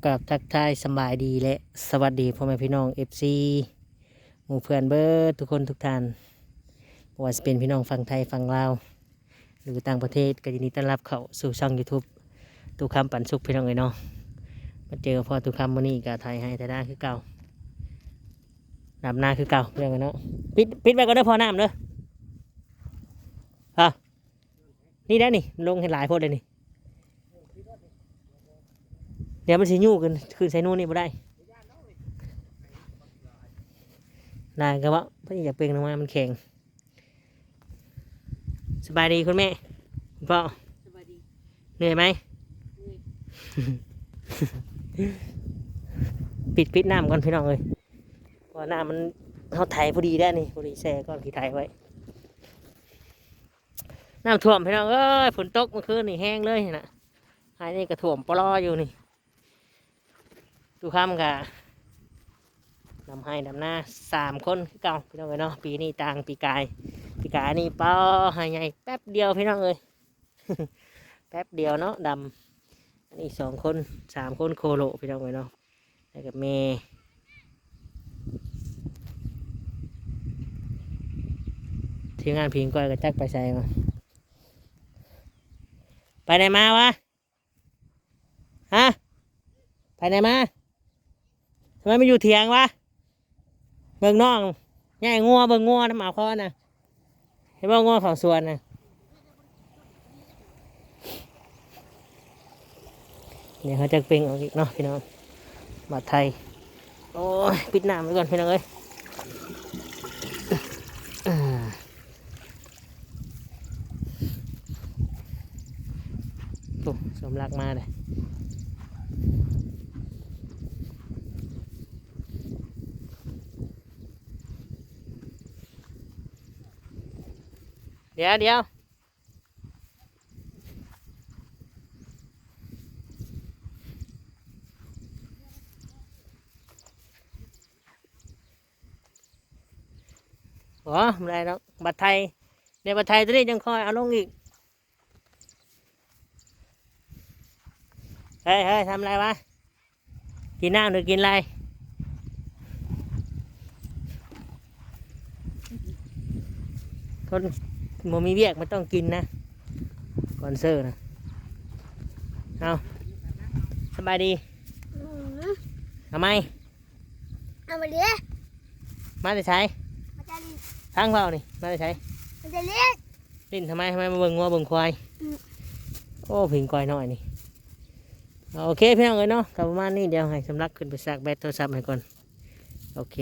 กับทักทายสบายดีและสวัสดีพ่อแม่พี่น้องFC หมู่เพื่อนเบิร์ดทุกคนทุกท่านบ่ว่าจะเป็นพี่น้องฝั่งไทยฝั่งลาวหรือต่างประเทศก็ยินดีต้อนรับเข้าสู่ช่อง YouTube ตุกคำปันสุขพี่น้องเนาะมาเจอพ่อตุกคำมื้อนี้ก็ถ่ายให้แต่ได้คือเก่าดำหน้าคือเก่าพี่น้องเนาะปิดไว้ก่อนเด้อพ่อน้ำเด้อฮะนี่ได้นี่ลงให้หลายโพดเลยนี่เดี๋ยวมันสิยู่ขึ้นใส่นู่นนี่บ่ได้ได้ก็ว่าเพื่อนอยากเปล่งลงมามันแข็งสบายดีคุณแม่คุณพ่อสบายดีเหนื่อยไหมปิดน้ำก่อนพี่น้องเลยเพราะน้ำมันเขาไถพอดีได้นี่พอดีแช่ก้อนขี้ไถไว้น้ำท่วมพี่น้องเอ้ยฝนตกเมื่อคืนนี่แห้งเลยนะไอ้นี่กระท่วมปลออยู่นี่ดูข้ามกะดำให้ดำหน้า3 คนคือเก่าพี่น้องเลยเนาะปีนี้ต่างปีกายนี่เป้าให้ใหญ่แป๊บเดียวพี่น้องเลย แป๊บเดียวเนาะดำอันนี้2 คน3 คนโคโลพี่น้องเลยเนาะแล้วกับเมย์ที่งานพิงก้อยก็จักไปใส่มาไปไหนมาวะฮะไปไหนมาทำไมไม่อยู่เถียงวะเบิ่งน้องง่ายงัวเบิ่งงัวน้ำหมาคอนะให้เบิ่งงัวเขาสวนนะเดี๋ยวเขาจะเป่งออกอีกเนาะพี่น้องบาดไทยโอ้ยปิดน้ำไว้ก่อนพี่น้องเอ้ยปุ๊บสมรักมาเลยเดี๋ยวโอ้ไม่ได้แล้วบัตรไทยเดี๋ยวบัตรไทยตัวนี้ยังคอยเอาลงอีกเฮ้ยทำอะไรวะกินน้ำหรือกินอะไรคนโมมีเวียกมันต้องกินนะคอนเซอร์นะเอาสบายดีทำไมเอามาเลี้ยมาจะใช้มาจะลิ้นทั้งเปล่านี่มาจะใช้มาจะเลี้ยลิ้นทำไมมาเบิ่งงัวเบิ่งควายโอ้ผิงควายหน่อยนี่โอเคพี่น้องเอ้ยเนาะกับประมาณนี้เดี๋ยวให้สำลักขึ้นไปซักแบตโทรศัพท์ให้ก่อนโอเค